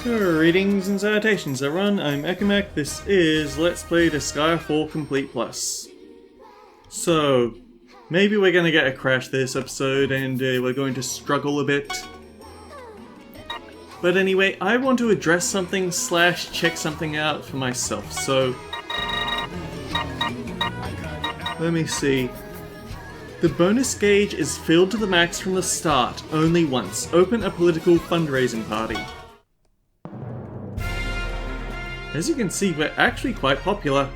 Greetings and salutations everyone, I'm Ekumek, this is Let's Play Disgaea 4 Complete Plus. So, maybe we're gonna get a crash this episode and we're going to struggle a bit. But anyway, I want to address something / check something out for myself, so... Let me see. The bonus gauge is filled to the max from the start, only once. Open a political fundraising party. As you can see, we're actually quite popular.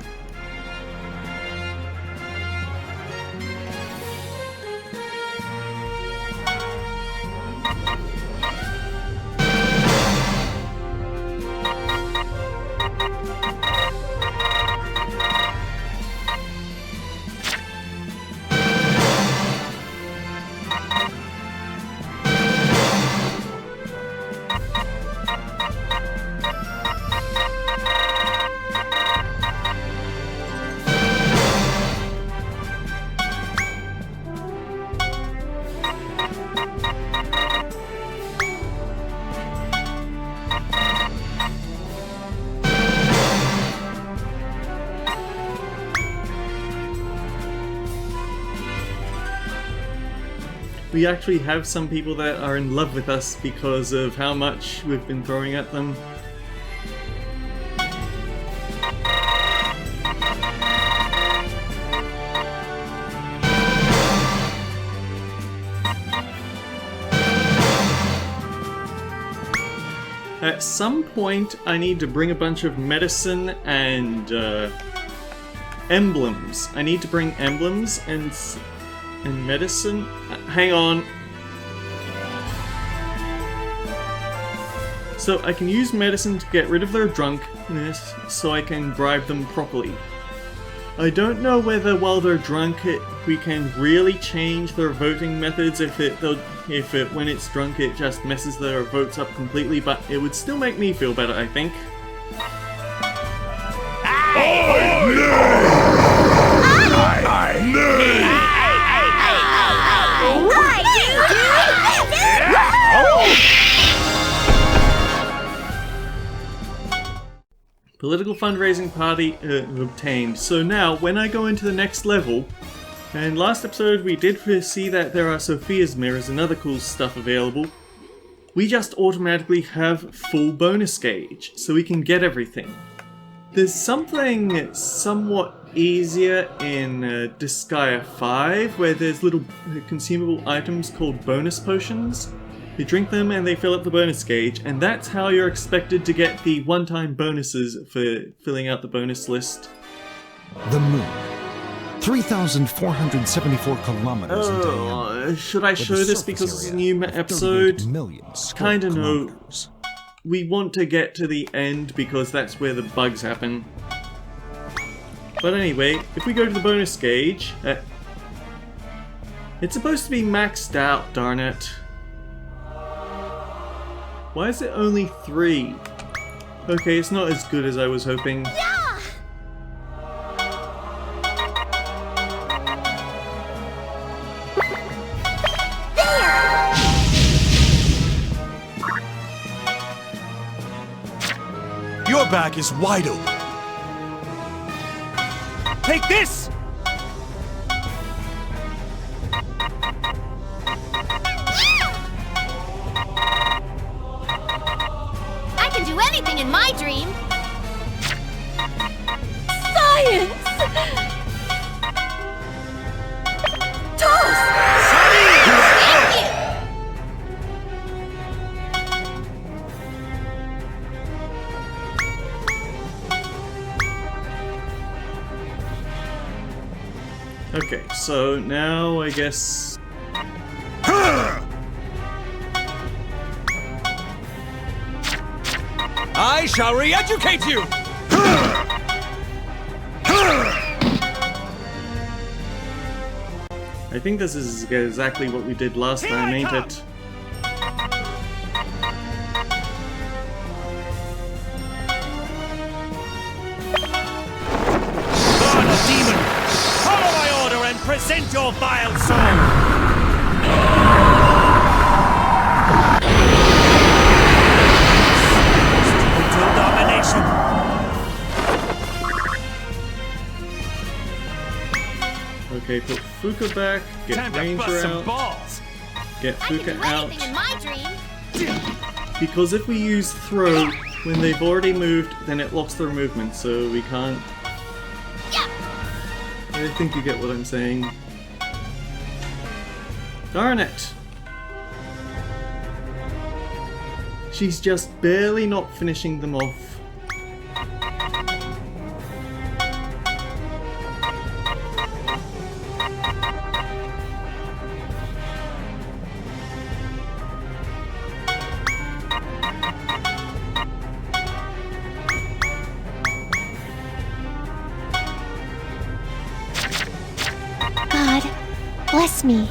We actually have some people that are in love with us because of how much we've been throwing at them. At some point, I need to bring a bunch of medicine and emblems. I need to bring emblems and medicine? Hang on. So I can use medicine to get rid of their drunkenness so I can bribe them properly. I don't know whether while they're drunk we can really change their voting methods if when it's drunk it just messes their votes up completely, but it would still make me feel better, I think. Political fundraising party obtained. So now, when I go into the next level, and last episode we did see that there are Sophia's mirrors and other cool stuff available, we just automatically have full bonus gauge, so we can get everything. There's something somewhat easier in Disgaea 5, where there's little consumable items called bonus potions. You drink them and they fill up the bonus gauge, and that's how you're expected to get the one-time bonuses for filling out the bonus list. The moon. 3,474 kilometers in diameter. Should I show this because it's a new episode? Kinda no. We want to get to the end because that's where the bugs happen. But anyway, if we go to the bonus gauge, it's supposed to be maxed out, darn it. Why is it only 3? Okay, it's not as good as I was hoping. Yeah! There! Your back is wide open. Take this! In my dream. Science! Toss! Thank you! Okay, so now I guess... I shall re-educate you! I think this is exactly what we did last time, ain't it? Son of demon! Follow my order and present your vile soul! Okay, put Fuka back, get Time to bust Ranger some out, balls. get I can Fuka do out. anything in my dream. Because if we use throw when they've already moved, then it locks their movement, so we can't. Yeah. I think you get what I'm saying. Darn it! She's just barely not finishing them off. God, bless me.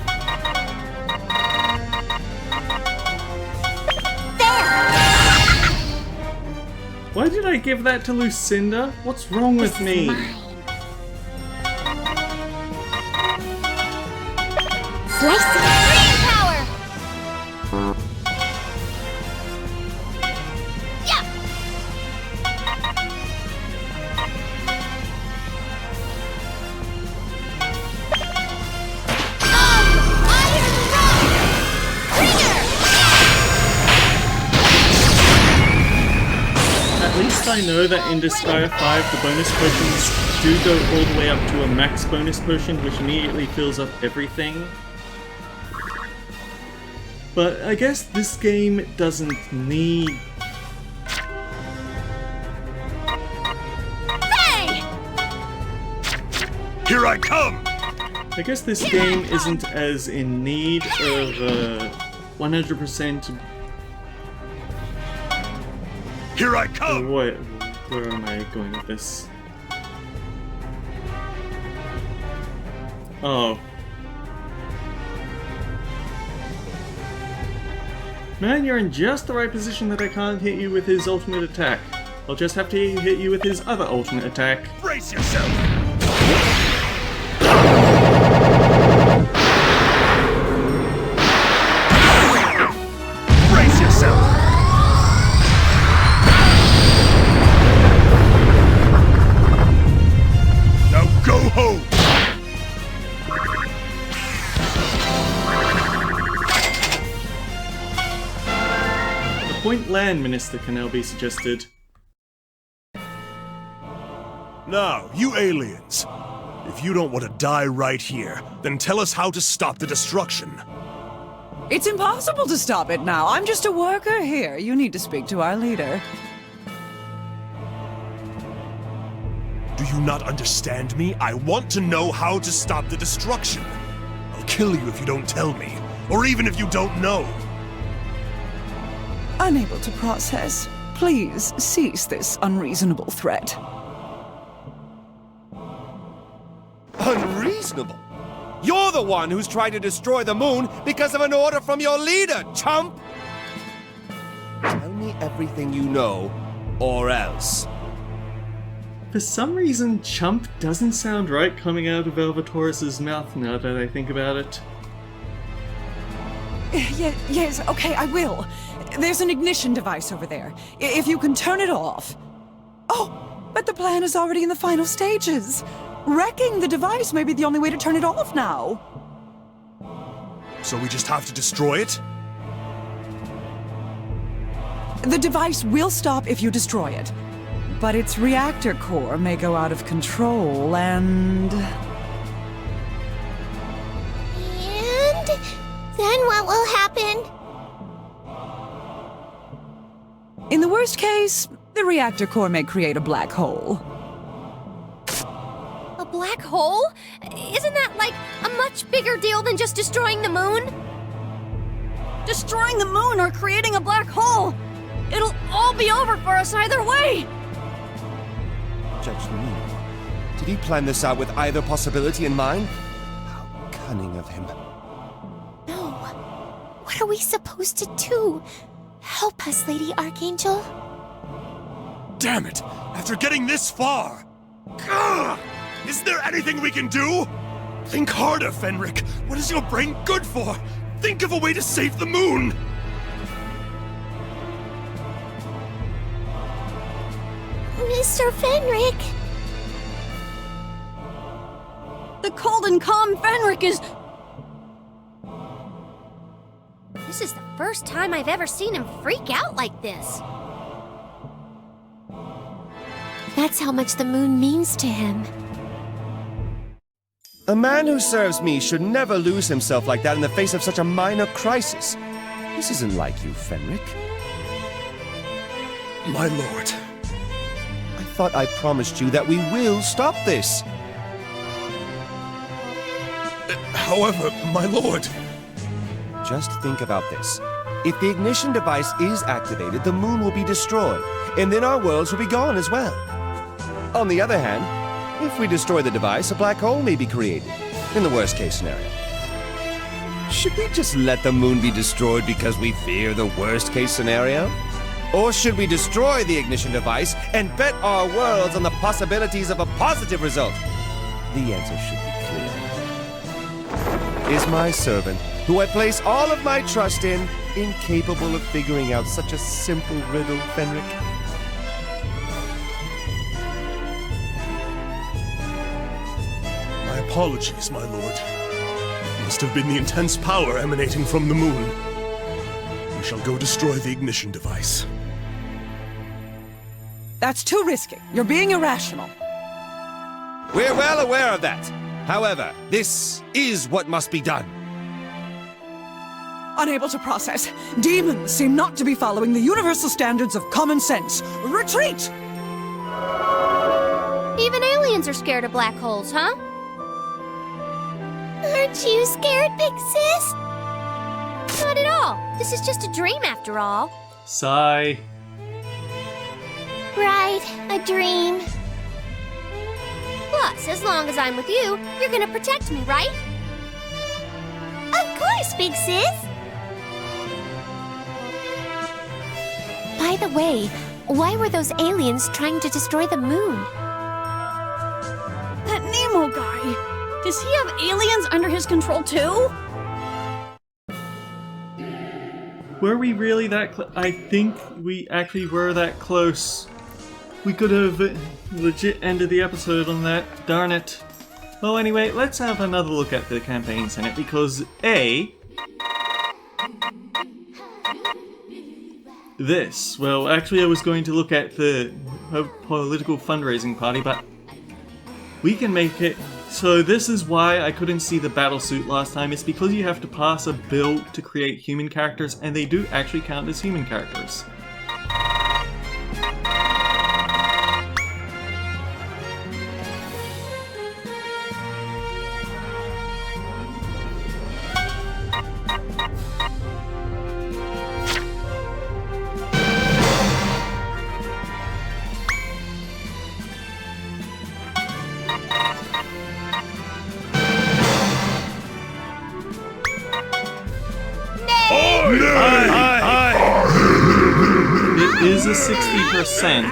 Why did I give that to Lucinda? What's wrong with me? Slice green power. Yeah. Iron Rock. Trigger. At least I know that in Disgaea 5 the bonus potions do go all the way up to a max bonus potion which immediately fills up everything. But I guess this game doesn't need... Hey! Here I come! I guess this game isn't as in need of 100%... Here I come! What? Where am I going with this? Oh. Man, you're in just the right position that I can't hit you with his ultimate attack. I'll just have to hit you with his other ultimate attack. Brace yourself! Brace yourself! Now go home! Point Land Minister can now be suggested. Now, you aliens, if you don't want to die right here, then tell us how to stop the destruction. It's impossible to stop it now. I'm just a worker here. You need to speak to our leader. Do you not understand me? I want to know how to stop the destruction. I'll kill you if you don't tell me, or even if you don't know. Unable to process. Please cease this unreasonable threat. Unreasonable? You're the one who's trying to destroy the moon because of an order from your leader, chump! Tell me everything you know, or else. For some reason, chump doesn't sound right coming out of Velvatoris's mouth now that I think about it. Yes, okay, I will. There's an ignition device over there. If you can turn it off. Oh, but the plan is already in the final stages. Wrecking the device may be the only way to turn it off now. So we just have to destroy it? The device will stop if you destroy it. But its reactor core may go out of control and... And then what will happen? In the worst case, the reactor core may create a black hole. A black hole? Isn't that like a much bigger deal than just destroying the moon? Destroying the moon or creating a black hole! It'll all be over for us either way! Judge me. Did he plan this out with either possibility in mind? How cunning of him. No. What are we supposed to do? Help us, Lady Archangel. Damn it! After getting this far! Gah! Is there anything we can do? Think harder, Fenric. What is your brain good for? Think of a way to save the moon! Mr. Fenric. The cold and calm Fenric is... This is the first time I've ever seen him freak out like this. That's how much the moon means to him. A man who serves me should never lose himself like that in the face of such a minor crisis. This isn't like you, Fenric. My lord. I thought I promised you that we will stop this. However, my lord... Just think about this. If the ignition device is activated, the moon will be destroyed, and then our worlds will be gone as well. On the other hand, if we destroy the device, a black hole may be created, in the worst case scenario. Should we just let the moon be destroyed because we fear the worst case scenario? Or should we destroy the ignition device and bet our worlds on the possibilities of a positive result? The answer should be clear. Is my servant, who I place all of my trust in, incapable of figuring out such a simple riddle, Fenric? My apologies, my lord. It must have been the intense power emanating from the moon. We shall go destroy the ignition device. That's too risky. You're being irrational. We're well aware of that. However, this is what must be done. Unable to process. Demons seem not to be following the universal standards of common sense. Retreat! Even aliens are scared of black holes, huh? Aren't you scared, big sis? Not at all. This is just a dream after all. Sigh. Right, a dream. Plus, as long as I'm with you, you're gonna protect me, right? Of course, big sis. By the way, why were those aliens trying to destroy the moon? That Nemo guy. Does he have aliens under his control too? Were we really that close? I think we actually were that close. We could have legit ended the episode on that. Darn it. Well, anyway, let's have another look at the campaign Senate because this. Well, actually I was going to look at the political fundraising party, but we can make it. So this is why I couldn't see the battlesuit last time. It's because you have to pass a bill to create human characters, and they do actually count as human characters. It is a 60%.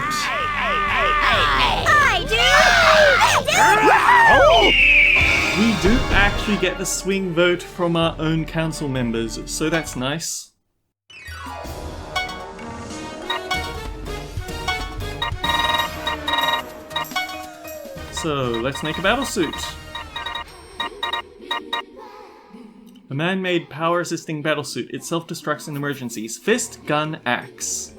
We do actually get the swing vote from our own council members, so that's nice. So let's make a battlesuit. A man-made power-assisting battlesuit. It self-destructs in emergencies. Fist, gun, axe.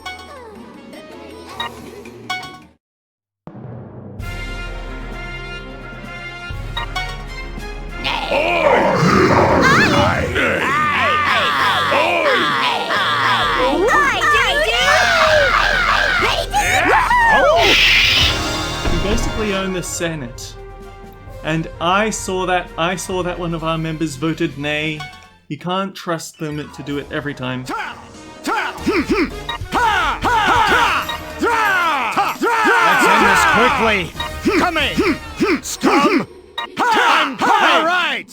We basically own the Senate. And I saw that one of our members voted nay. You can't trust them to do it every time. Let's end this quickly. Coming, scum. All right.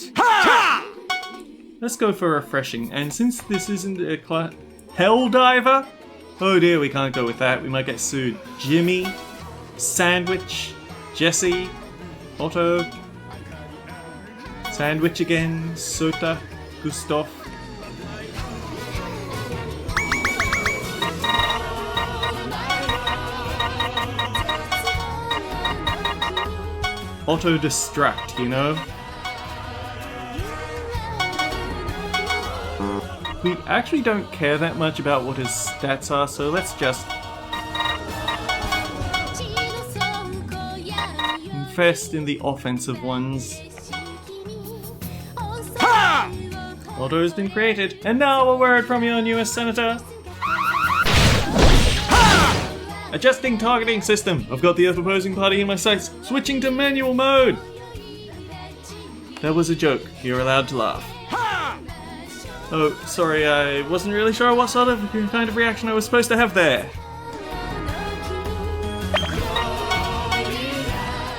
Let's go for refreshing. And since this isn't a Helldiver, oh dear, we can't go with that. We might get sued. Jimmy, Sandwich, Jesse, Otto, Sandwich again, Sota, Gustav. Auto distract, you know? We actually don't care that much about what his stats are, so let's just invest in the offensive ones. Auto has been created, and now a word from your newest senator. Adjusting targeting system. I've got the opposing party in my sights. Switching to manual mode. That was a joke. You're allowed to laugh. Oh, sorry, I wasn't really sure what sort of kind of reaction I was supposed to have there.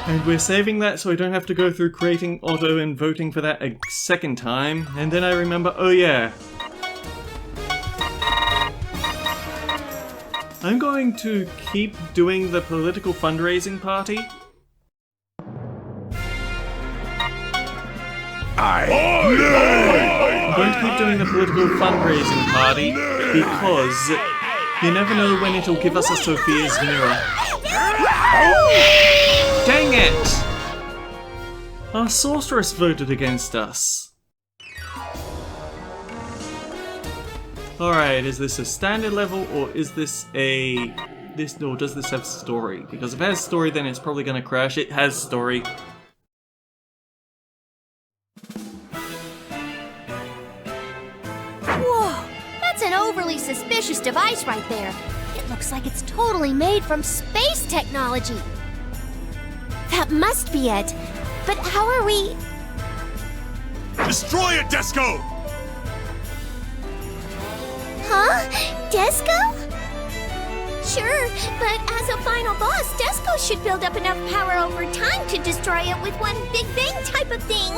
And we're saving that so I don't have to go through creating auto and voting for that a second time. And then I remember, oh yeah. I'm going to keep doing the political fundraising party. I'm going to keep doing the political fundraising party because you never know when it'll give us a Sophia's mirror. Dang it! Our sorceress voted against us. Alright, is this a standard level or is this a... or does this have story? Because if it has story then it's probably gonna crash. It has story. Whoa! That's an overly suspicious device right there. It looks like it's totally made from space technology. That must be it. But how are we... Destroy it, Disco! Huh? Disco? Sure, but as a final boss, Disco should build up enough power over time to destroy it with one big bang type of thing.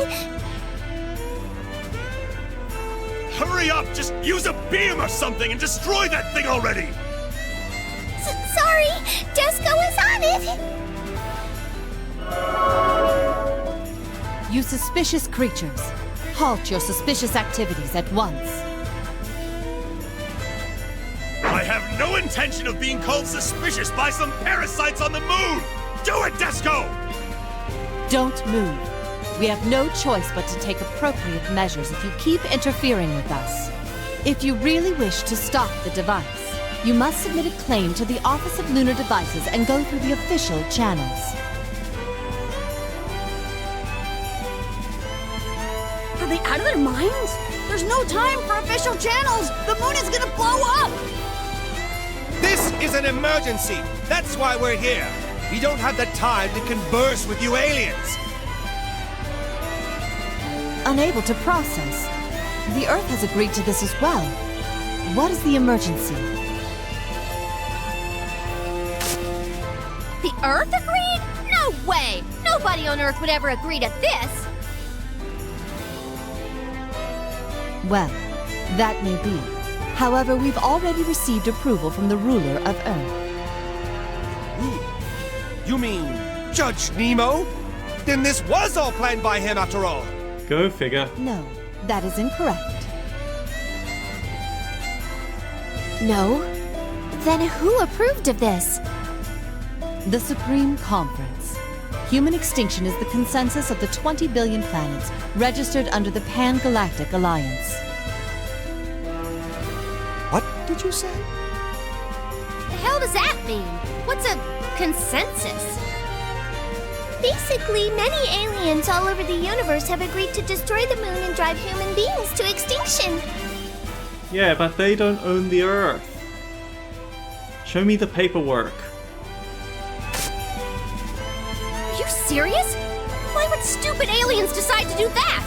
Hurry up! Just use a beam or something and destroy that thing already! Sorry, Disco is on it! You suspicious creatures, halt your suspicious activities at once. I have no intention of being called suspicious by some parasites on the moon! Do it, Disco! Don't move. We have no choice but to take appropriate measures if you keep interfering with us. If you really wish to stop the device, you must submit a claim to the Office of Lunar Devices and go through the official channels. Are they out of their minds? There's no time for official channels! The moon is gonna blow up! This is an emergency! That's why we're here! We don't have the time to converse with you aliens! Unable to process. The Earth has agreed to this as well. What is the emergency? The Earth agreed? No way! Nobody on Earth would ever agree to this! Well, that may be. However, we've already received approval from the ruler of Earth. You mean Judge Nemo? Then this was all planned by him after all! Go figure. No, that is incorrect. No? Then who approved of this? The Supreme Conference. Human extinction is the consensus of the 20 billion planets registered under the Pan-Galactic Alliance. What did you say? The hell does that mean? What's a consensus? Basically, many aliens all over the universe have agreed to destroy the moon and drive human beings to extinction. Yeah, but they don't own the Earth. Show me the paperwork. Are you serious? Why would stupid aliens decide to do that?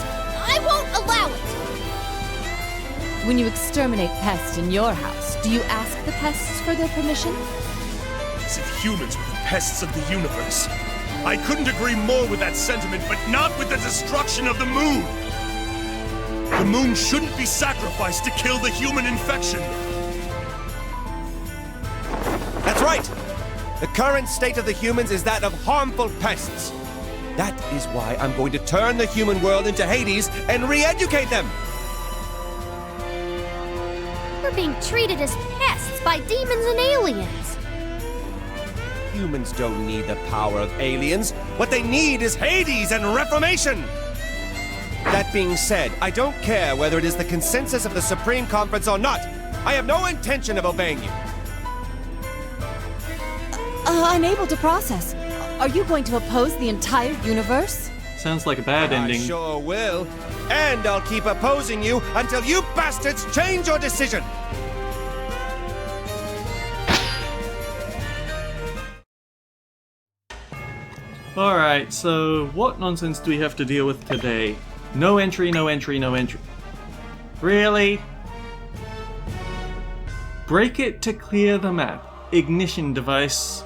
I won't allow it! When you exterminate pests in your house, do you ask the pests for their permission? As if humans were the pests of the universe. I couldn't agree more with that sentiment, but not with the destruction of the moon! The moon shouldn't be sacrificed to kill the human infection! That's right! The current state of the humans is that of harmful pests. That is why I'm going to turn the human world into Hades and re-educate them! We're being treated as pests by demons and aliens! Humans don't need the power of aliens. What they need is Hades and reformation! That being said, I don't care whether it is the consensus of the Supreme Conference or not. I have no intention of obeying you. Unable to process. Are you going to oppose the entire universe? Sounds like a bad ending. I sure will. And I'll keep opposing you until you bastards change your decision. Alright, so what nonsense do we have to deal with today? No entry, no entry, no entry. Really? Break it to clear the map. Ignition device.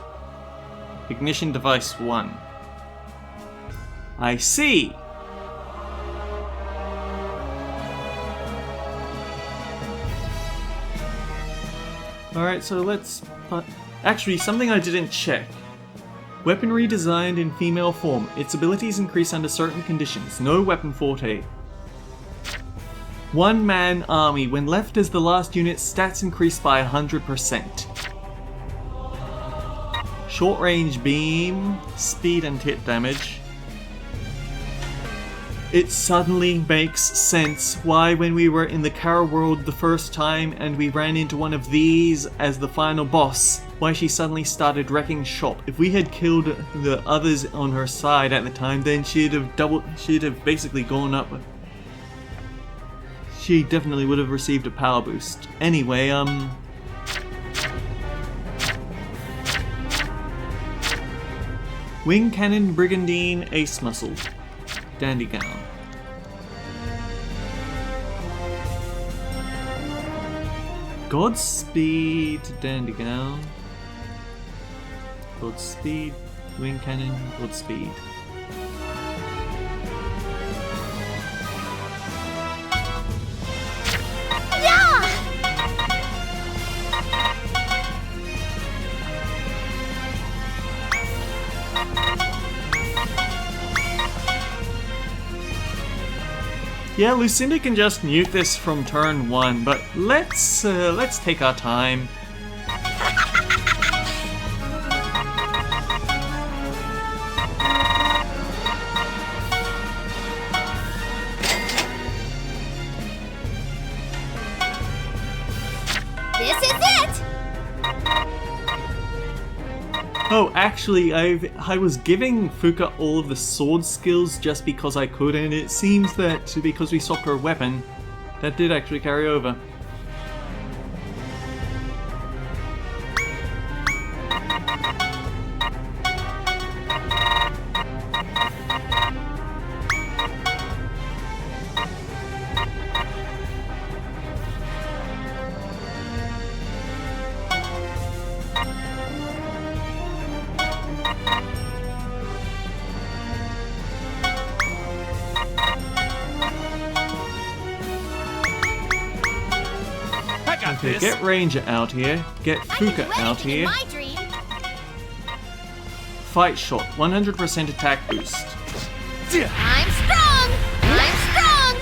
Ignition device 1. I see! Alright, so let's... actually, something I didn't check. Weaponry designed in female form. Its abilities increase under certain conditions. No weapon forte. One-man army. When left as the last unit, stats increase by 100%. Short-range beam. Speed and hit damage. It suddenly makes sense why when we were in the Kara world the first time and we ran into one of these as the final boss, why she suddenly started wrecking shop. If we had killed the others on her side at the time, then she'd have basically gone up. She definitely would have received a power boost. Anyway, Wing Cannon, Brigandine, Ace Muscle. Dandy Gown. Godspeed, Dandy Gown. Godspeed, Wing Cannon, Godspeed. Yeah, Lucinda can just mute this from turn 1, but let's take our time. This is it! Oh, actually, I was giving Fuka all of the sword skills just because I could, and it seems that because we swapped her weapon, that did actually carry over. Okay, get Ranger out here. Get Fuka out here. My dream. Fight shot, 100% attack boost. I'm strong! I'm strong!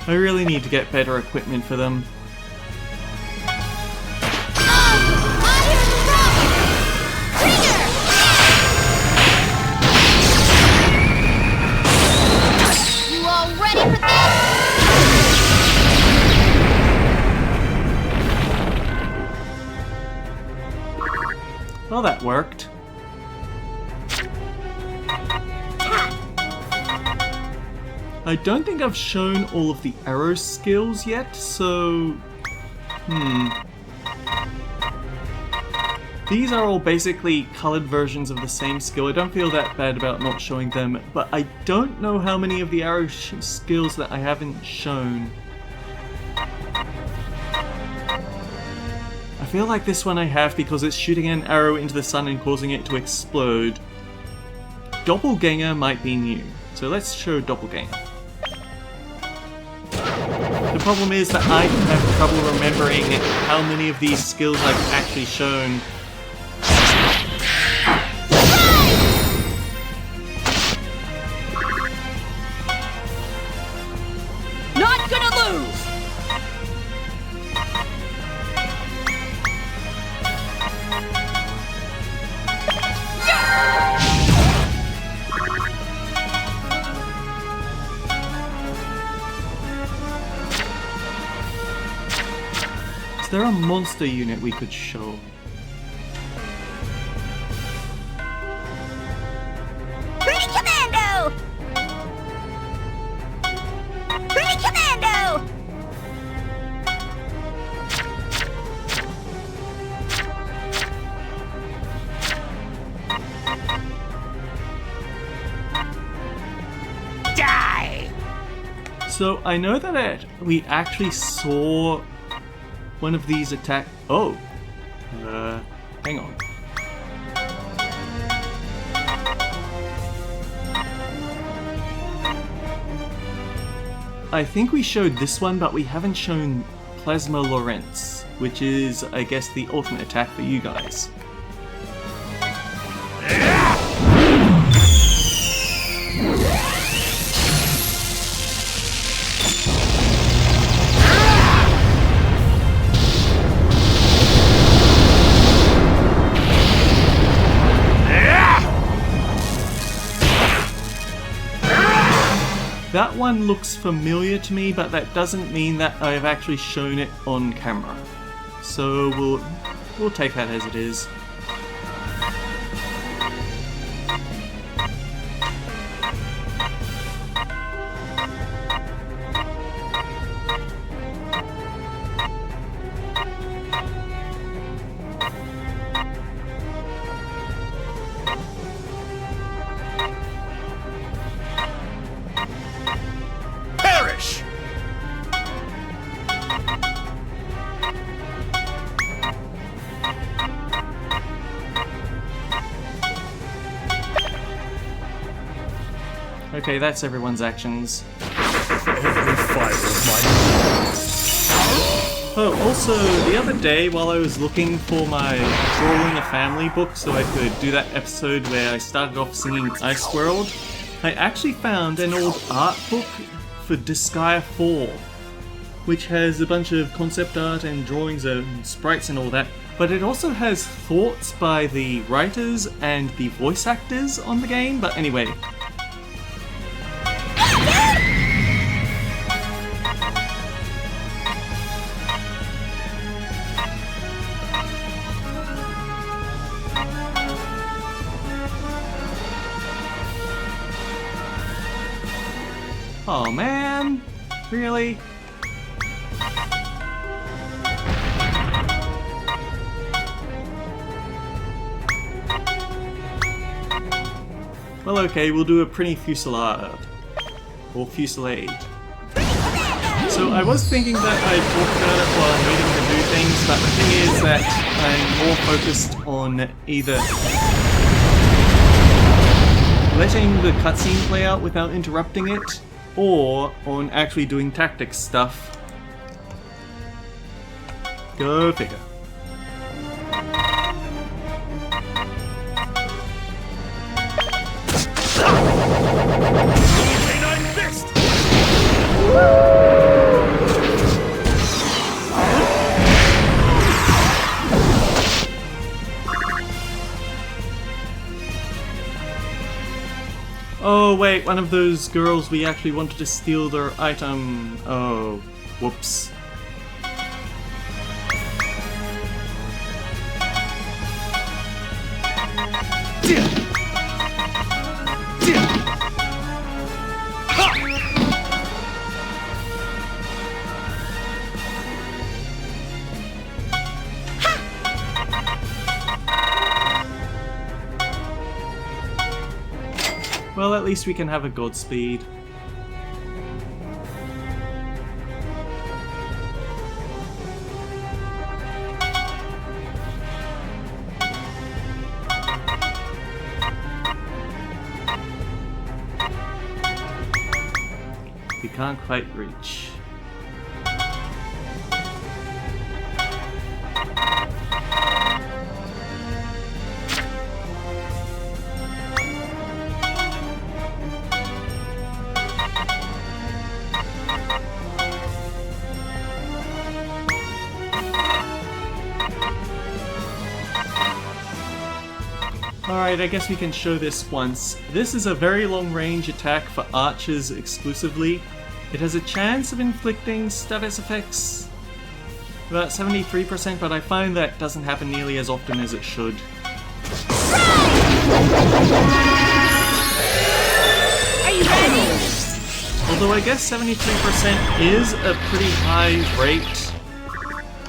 I really need to get better equipment for them. Well, that worked. I don't think I've shown all of the arrow skills yet, so... These are all basically colored versions of the same skill. I don't feel that bad about not showing them, but I don't know how many of the arrow skills that I haven't shown. I feel like this one I have because it's shooting an arrow into the sun and causing it to explode. Doppelganger might be new, so let's show Doppelganger. The problem is that I have trouble remembering how many of these skills I've actually shown. Not gonna lose! Is there a monster unit we could show? Pretty Commando! Pretty Commando! Die! So I know that we actually saw one of these attack. Oh, hang on. I think we showed this one, but we haven't shown Plasma Lorentz, which is, I guess, the ultimate attack for you guys. That one looks familiar to me, but that doesn't mean that I've actually shown it on camera. So we'll take that as it is. Okay, that's everyone's actions. Oh, also, the other day while I was looking for my Drawing a Family book so I could do that episode where I started off singing Ice World, I actually found an old art book for Disgaea 4, which has a bunch of concept art and drawings and sprites and all that, but it also has thoughts by the writers and the voice actors on the game. But anyway. Oh man, really? Well, okay, we'll do a pretty fusillade. Or fusillade. So I was thinking that I'd talk about it while waiting to do things, but the thing is that I'm more focused on either letting the cutscene play out without interrupting it, or on actually doing tactics stuff. Go figure. Oh wait, one of those girls we actually wanted to steal their item. Oh, whoops. Well, at least we can have a Godspeed. We can't quite reach. Alright, I guess we can show this once. This is a very long range attack for archers exclusively. It has a chance of inflicting status effects about 73%, but I find that doesn't happen nearly as often as it should. Are you ready? Although I guess 73% is a pretty high rate,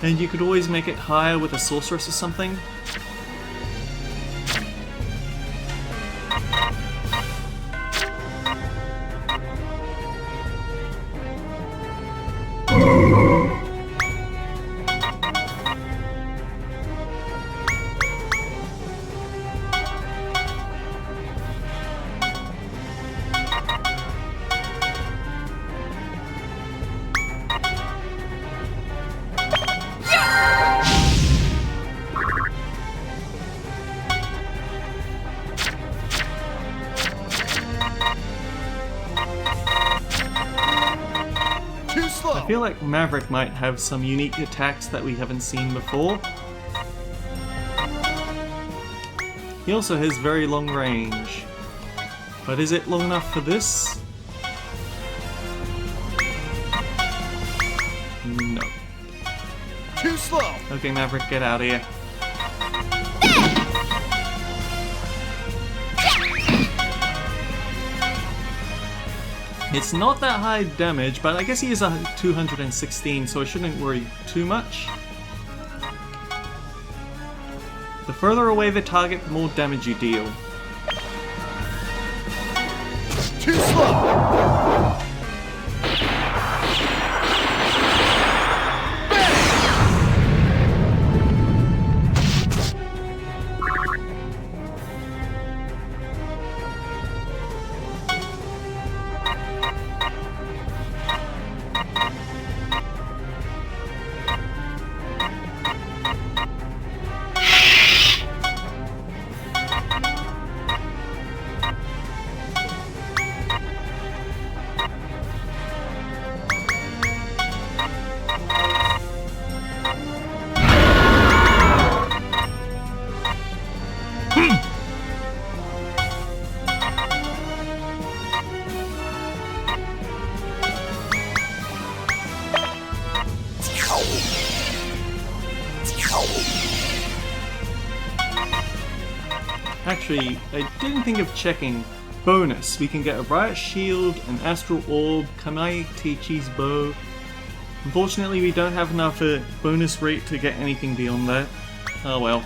and you could always make it higher with a sorceress or something. I feel like Maverick might have some unique attacks that we haven't seen before. He also has very long range. But is it long enough for this? No. Too slow. Okay, Maverick, get out of here. It's not that high damage, but I guess he is a 216, so I shouldn't worry too much. The further away the target, the more damage you deal. Too slow. Actually, I didn't think of checking. Bonus, we can get a Riot Shield, an Astral Orb, Kanai Teichi's Bow. Unfortunately, we don't have enough bonus rate to get anything beyond that. Oh well.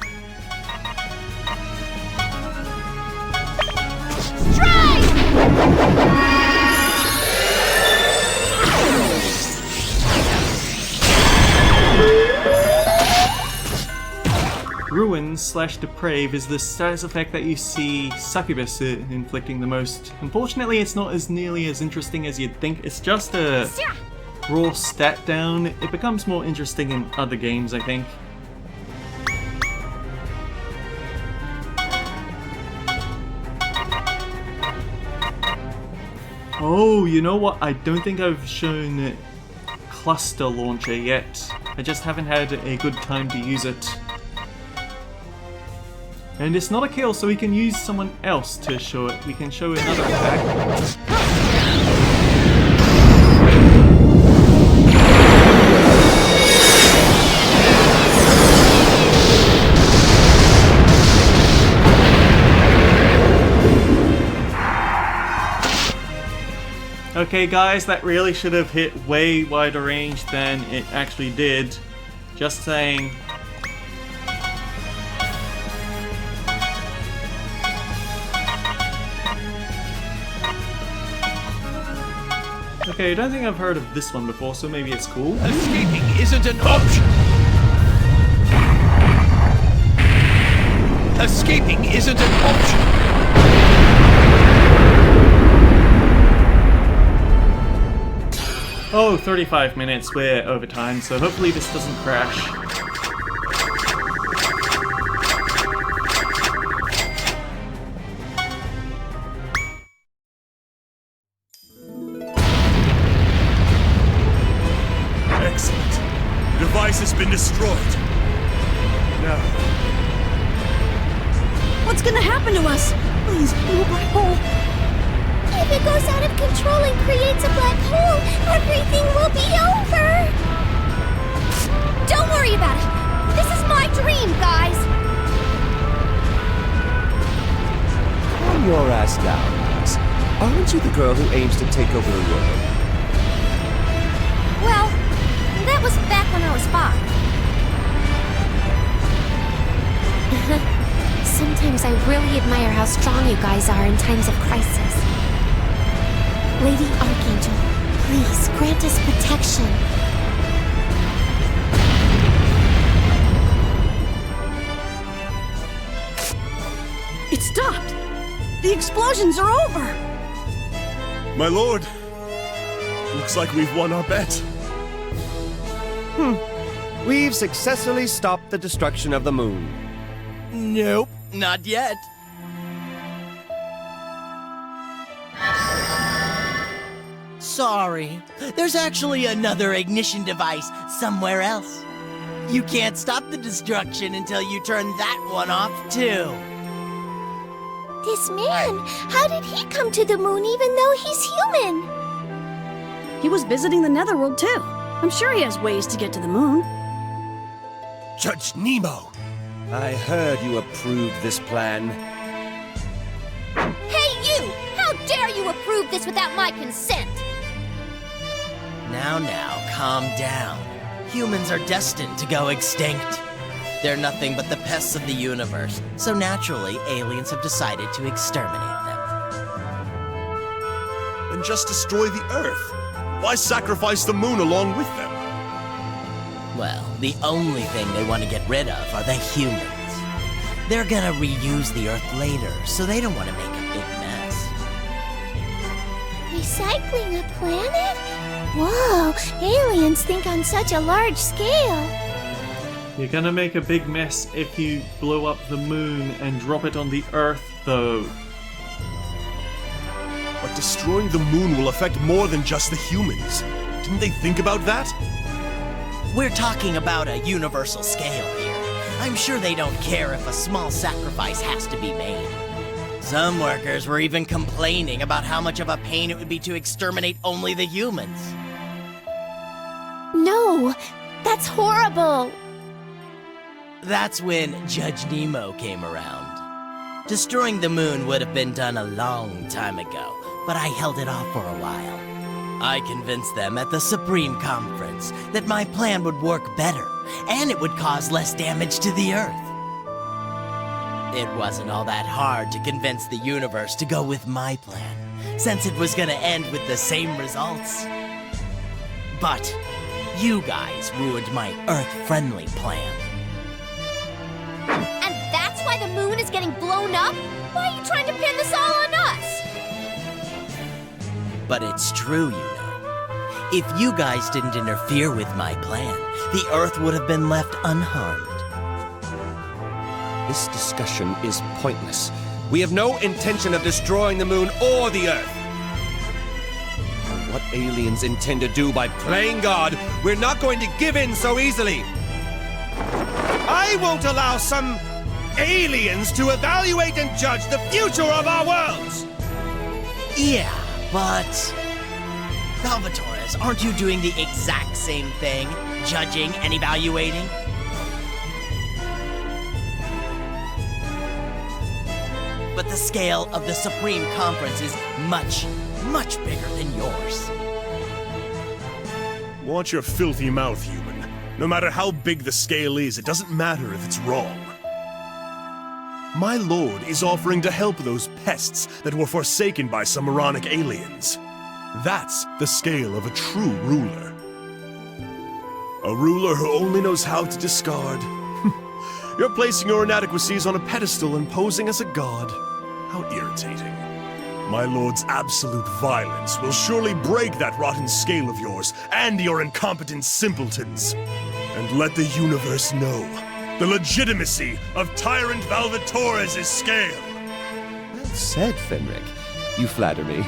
Ruin/Deprave is the status effect that you see Succubus inflicting the most. Unfortunately, it's not as nearly as interesting as you'd think. It's just a raw stat down. It becomes more interesting in other games, I think. Oh, you know what? I don't think I've shown Cluster Launcher yet. I just haven't had a good time to use it. And it's not a kill, so we can use someone else to show it. We can show another attack. Okay guys, that really should have hit way wider range than it actually did. Just saying. Okay, I don't think I've heard of this one before, so maybe it's cool. Escaping isn't an option. Escaping isn't an option. Oh, 35 minutes, we're over time, so hopefully this doesn't crash. Excellent. The device has been destroyed. Now, What's gonna happen to us? Please, no black hole. If it goes out of control and creates a black hole, everything will be over! Don't girl who aims to take over the world? Well, that was back when I was 5. Sometimes I really admire how strong you guys are in times of crisis. Lady Archangel, please grant us protection. It stopped! The explosions are over! My lord, looks like we've won our bet. We've successfully stopped the destruction of the moon. Nope, not yet. Sorry, there's actually another ignition device somewhere else. You can't stop the destruction until you turn that one off, too. This man, how did he come to the moon even though he's human? He was visiting the Netherworld, too. I'm sure he has ways to get to the moon. Judge Nemo! I heard you approved this plan. Hey, you! How dare you approve this without my consent? Now, calm down. Humans are destined to go extinct. They're nothing but the pests of the universe, so naturally, aliens have decided to exterminate them. Then just destroy the Earth. Why sacrifice the moon along with them? Well, the only thing they want to get rid of are the humans. They're gonna reuse the Earth later, so they don't want to make a big mess. Recycling a planet? Whoa, aliens think on such a large scale. You're gonna make a big mess if you blow up the moon and drop it on the Earth, though. But destroying the moon will affect more than just the humans. Didn't they think about that? We're talking about a universal scale here. I'm sure they don't care if a small sacrifice has to be made. Some workers were even complaining about how much of a pain it would be to exterminate only the humans. No, that's horrible. That's when Judge Nemo came around. Destroying the moon would have been done a long time ago, but I held it off for a while. I convinced them at the Supreme Conference that my plan would work better, and it would cause less damage to the Earth. It wasn't all that hard to convince the universe to go with my plan, since it was gonna end with the same results. But you guys ruined my Earth-friendly plan. And that's why the moon is getting blown up? Why are you trying to pin this all on us? But it's true, you know. If you guys didn't interfere with my plan, the Earth would have been left unharmed. This discussion is pointless. We have no intention of destroying the moon or the Earth. And what aliens intend to do by playing God, we're not going to give in so easily. I won't allow some aliens to evaluate and judge the future of our worlds! Yeah, but... Salvatores, aren't you doing the exact same thing? Judging and evaluating? But the scale of the Supreme Conference is much, much bigger than yours. Watch your filthy mouth, human. No matter how big the scale is, it doesn't matter if it's wrong. My lord is offering to help those pests that were forsaken by some moronic aliens. That's the scale of a true ruler. A ruler who only knows how to discard. You're placing your inadequacies on a pedestal and posing as a god. How irritating. My lord's absolute violence will surely break that rotten scale of yours and your incompetent simpletons. And let the universe know the legitimacy of Tyrant Valvatores' scale. Well said, Fenric. You flatter me.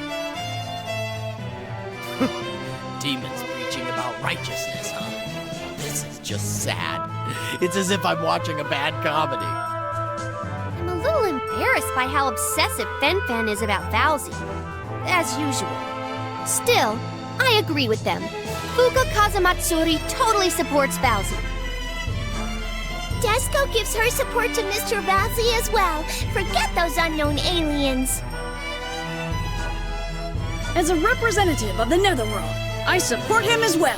Demons preaching about righteousness, huh? This is just sad. It's as if I'm watching a bad comedy. I'm a little embarrassed by how obsessive Fen is about Valzi. As usual. Still, I agree with them. Fuka Kazamatsuri totally supports Valzi. Desco gives her support to Mr. Valzi as well. Forget those unknown aliens. As a representative of the Netherworld, I support him as well.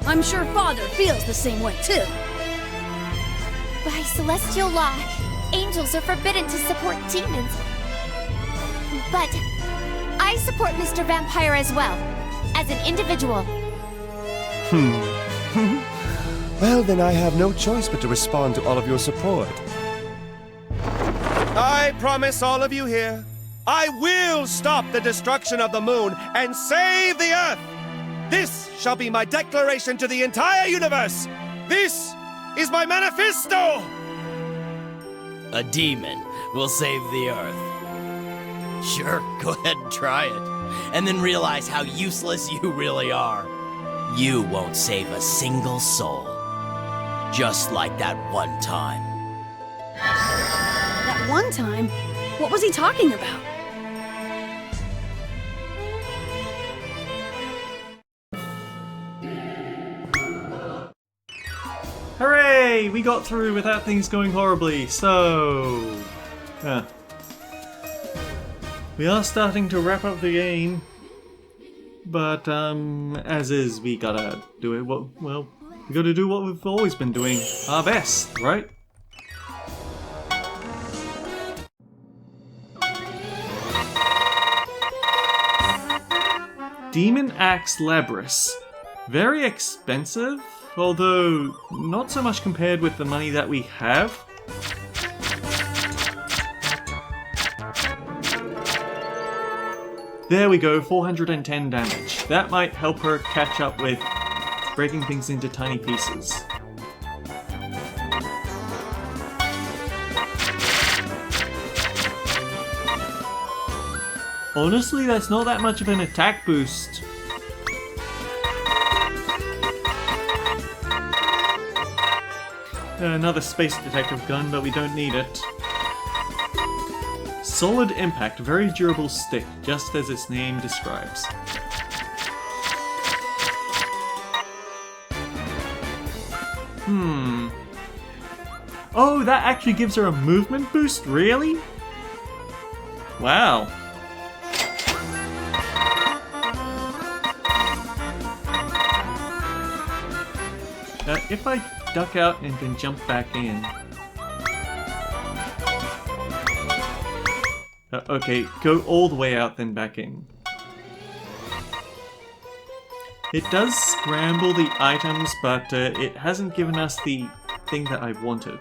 I'm sure Father feels the same way too. By celestial law, angels are forbidden to support demons. But I support Mr. Vampire as well, as an individual. Well, then I have no choice but to respond to all of your support. I promise all of you here, I will stop the destruction of the moon and save the Earth! This shall be my declaration to the entire universe! This is my manifesto! A demon will save the Earth. Sure, go ahead and try it. And then realize how useless you really are. You won't save a single soul. Just like that one time. That one time? What was he talking about? Hooray! We got through without things going horribly, so... We are starting to wrap up the game. But, as is, we gotta do it we gotta do what we've always been doing. Our best, right? Demon Axe Labrys. Very expensive, although not so much compared with the money that we have. There we go, 410 damage. That might help her catch up with breaking things into tiny pieces. Honestly, that's not that much of an attack boost. Another space detective gun, but we don't need it. Solid impact, very durable stick, just as its name describes. Oh, that actually gives her a movement boost? Really? Wow. If I duck out and then jump back in... okay, go all the way out then back in. It does scramble the items, but it hasn't given us the thing that I wanted.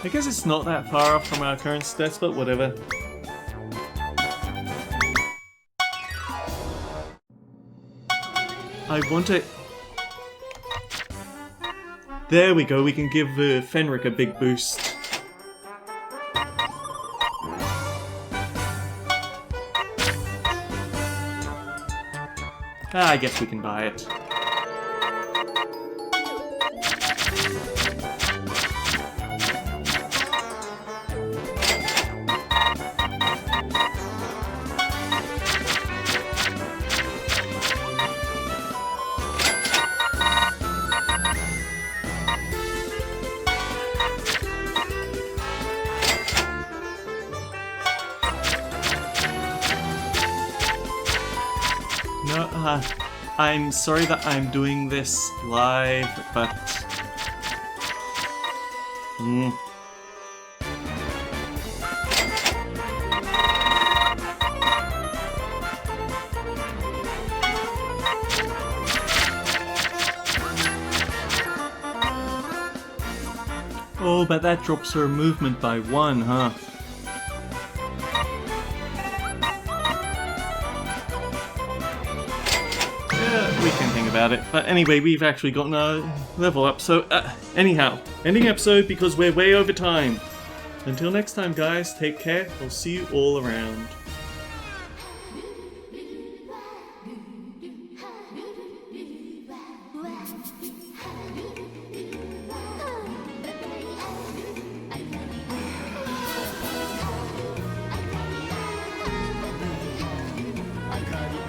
I guess it's not that far off from our current stats, but whatever. I want it. There we go, we can give Fenric a big boost. I guess we can buy it. No, I'm sorry that I'm doing this live, but... Oh, but that drops her movement by 1, huh? We can think about it. But anyway, we've actually gotten a level up. So, anyhow, ending episode because we're way over time. Until next time, guys, take care. I'll see you all around. I got it.